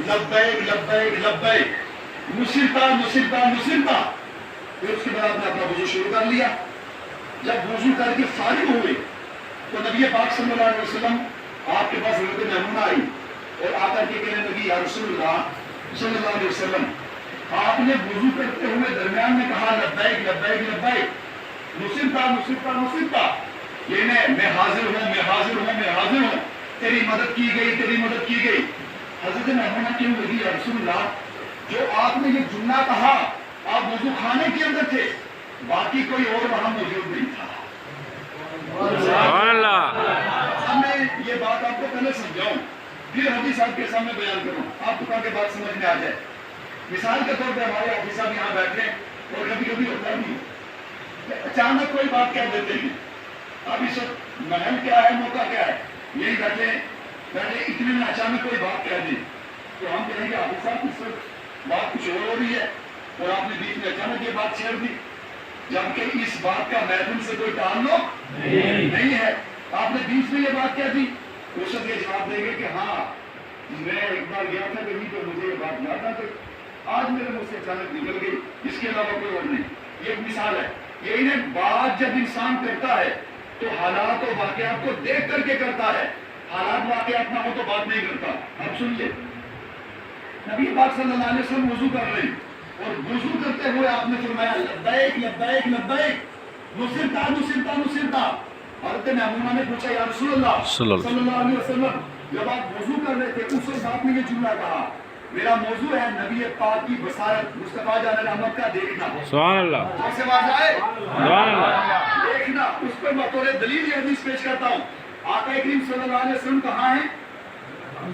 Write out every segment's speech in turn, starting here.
لبیک لبیک لبیک، نصرتا نصرتا نصرتا۔ پھر اس کے بعد آپ نے اپنا وضو شروع کر لیا۔ جب وضو کر کے فارغ ہوئے تو نبی پاک صلی اللہ علیہ وسلم آپ کے پاس حضرت میمونہ آئی اور آ کر کے کہنے لگی، یا رسول اللہ صلی اللہ علیہ وسلم، آپ نے وضو کرتے ہوئے درمیان میں کہا لبیک لبیک لبیک، نصرتا نصرتا نصرتا، یعنی میں حاضر ہوں میں حاضر ہوں میں حاضر ہوں، تیری مدد کی گئی تیری مدد کی گئی۔ حضرت میمونہ کیوں لگی، یا رسول اللہ جو آپ نے یہ جملہ کہا آپ وضو خانے کے اندر تھے، باقی کوئی اور وہاں موجود نہیں تھا۔ سبحان اللہ۔ اب میں یہ بات آپ کو پہلے سمجھاؤں پھر حدیث آپ کے سامنے بیان کروں، آپ کو تاکہ بات سمجھ میں آ جائے۔ مثال کے طور پہ ہمارے حافظ صاحب یہاں بیٹھے اور کبھی کبھی ہوتا نہیں کہ اچانک کوئی بات کہہ دیتے ہیں، اب اس وقت محل کیا ہے موقع کیا ہے، یہی بیٹھے اتنے میں اچانک کوئی بات کہہ دی تو ہم کہیں گے حافظ صاحب اس وقت بات کچھ اور ہو رہی ہے اور آپ نے بیچ میں اچانک یہ بات چھیڑ دی، جبکہ اس بات کا محفل سے کوئی تعلق نہیں ہے، آپ نے بیچ میں یہ بات کہہ دی۔ اس وقت یہ جواب دیں گے کہ ہاں میں ایک بار گیا تھا کہیں تو مجھے یہ بات یاد آ گئی، آج میرے منہ سے اچانک نکل گئی، اس کے علاوہ کوئی اور نہیں۔ یہ ایک مثال ہے۔ یہی ہے بات جب انسان کرتا ہے تو حالات و واقعات کو دیکھ کر کے کرتا ہے، حالات واقعات نہ ہو تو بات نہیں کرتا۔ اب سنیے، نبی پاک صلی اللہ علیہ وسلم وضو کر رہے ہیں اور وضو کرتے ہوئے آپ نے فرمایا لبیک لبیک لبیک، نصرتا نصرتا نصرتا۔ حضرت میمونہ نے پوچھا، یا رسول اللہ صلی اللہ علیہ وسلم جب آپ وضو کر رہے تھے اس وقت آپ نے یہ جملہ کہا، میرا موضوع ہے نبی پاک کی بصارت، مصطفیٰ جان رحمت کا دیکھنا۔ سبحان اللہ۔ کون سے بات آئے؟ سبحان اللہ۔ دیکھنا، اس پر بطور دلیل یہ حدیث پیش کرتا ہوں۔ آقا کریم صلی اللہ علیہ وسلم کہاں ہیں؟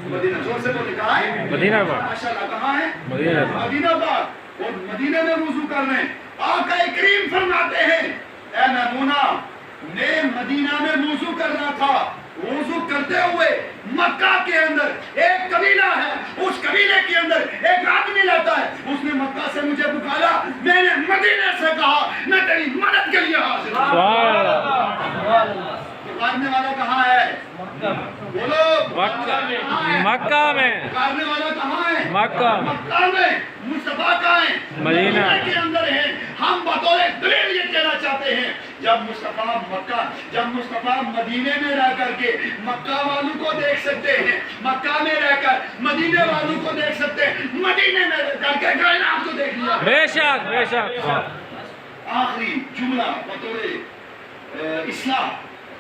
مدینہ، زور سے بولے کہاں ہے؟ مدینہ پاک۔ ماشاءاللہ کہاں ہے؟ مدینہ پاک۔ مدینہ پاک، اور مدینہ میں وضو کر رہے ہیں۔ آقا کریم فرماتے ہیں، اے میمونہ نے مدینہ میں وضو کرنا تھا، وضو کرتے ہوئے مکہ کے اندر ایک قبیلہ ہے، اس قبیلے کے اندر ایک آدمی رہتا ہے، اس نے مکہ سے مجھے پکارا، میں نے مدینہ سے کہا میں تیری مدد کے لیے حاضر ہوں۔ سبحان اللہ۔ پکارنے والا کہاں ہے؟ بولو، مکہ میں۔ پکارنے والا کہاں ہے؟ مکہ۔ مکہ میں۔ مصطفیٰ کہاں ہے؟ مدینہ کے اندر ہے۔ ہم بطور دلیل یہ کہنا چاہتے ہیں، جب مصطفیٰ مدینے میں رہ کر کے مکہ والوں کو دیکھ سکتے ہیں، مکہ میں رہ کر مدینے والوں کو دیکھ سکتے ہیں، مدینے میں رہ کر کے کائنات کو دیکھ لیا۔ بے شک بے شک۔ آخری جملہ بطور اصلاح،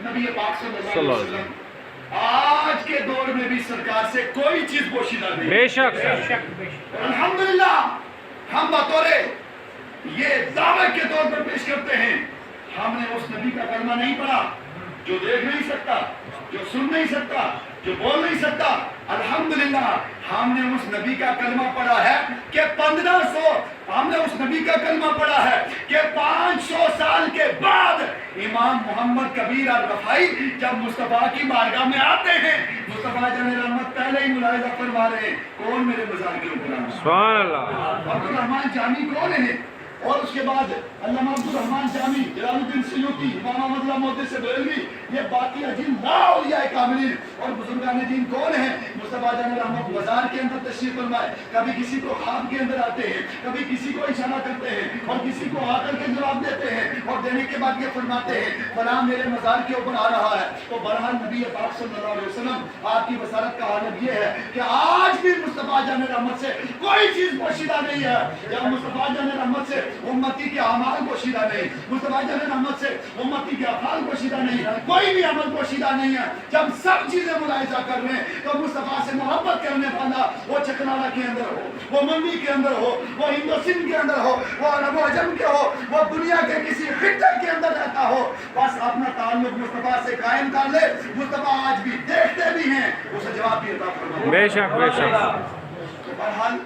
نبی پاک صلی اللہ علیہ وسلم آج کے دور میں بھی سرکار سے کوئی چیز پوشیدہ نہیں۔ بے شک۔ الحمدللہ ہم بطور یہ دعوے کے طور پر پیش کرتے ہیں، ہم نے اس نبی کا کلمہ نہیں پڑھا جو دیکھ نہیں سکتا، جو سن نہیں سکتا، جو بول نہیں سکتا۔ الحمدللہ ہم نے اس نبی کا کلمہ پڑھا ہے کہ 1500 ہم نے اس نبی کا کلمہ پڑھا ہے کہ 500 سال کے بعد امام محمد کبیر الرفائی جب مصطفیٰ کی بارگاہ میں آتے ہیں، مصطفیٰ جان رحمت پہلے ہی ملاحظہ فرما رہے ہیں، کون میرے مزار کے اوپر آنا؟ سبحان اللہ۔ عبدالرحمن جامی کون ہے؟ اور اس کے بعد علامہ عبدالرحمن جامی، جلال الدین سیوطی، امام احمد اللہ محدث بریلوی، یہ باقی عجیب لا اولیاء کاملین اور بزرگان دین کون ہیں؟ مصطفیٰ جان رحمت بازار کے اندر تشریف فرمائے، کبھی کسی کو خواب کے اندر آتے ہیں، کبھی کسی کو اشارہ کرتے ہیں اور کسی کو آ کر کے جواب دیتے ہیں اور دینے کے بعد یہ فرماتے ہیں فلاں میرے مزار کے اوپر آ رہا ہے۔ تو بہرحال نبی پاک صلی اللہ علیہ وسلم آپ کی بصارت کا حالت یہ ہے کہ آج بھی مصطفیٰ جان رحمت سے کوئی چیز پوشیدہ نہیں ہے۔ جب مصطفیٰ جان رحمت سے امتی کے اعمال پوشیدہ نہیں، مصطفیٰ جان رحمت سے امتی کے افعال پوشیدہ نہیں، کوئی بھی عمل پوشیدہ نہیں ہے۔ جب سب چیزیں ملاحظہ کر رہے ہیں تو مصطفیٰ سے محبت کرنے والا وہ چکنالا کے اندر ہو، وہ منڈی کے اندر ہو، وہ ہند و سندھ کے اندر ہو، وہ عرب و عجم کے ہو، وہ دنیا کے کسی خطے کے اندر رہتا ہو، بس اپنا تعلق مصطفیٰ سے قائم کر لے۔ مصطفیٰ آج بھی دیکھتے بھی ہیں، اسے جواب بھی عطا فرمائے۔ بے شک بے شک۔ بہرحال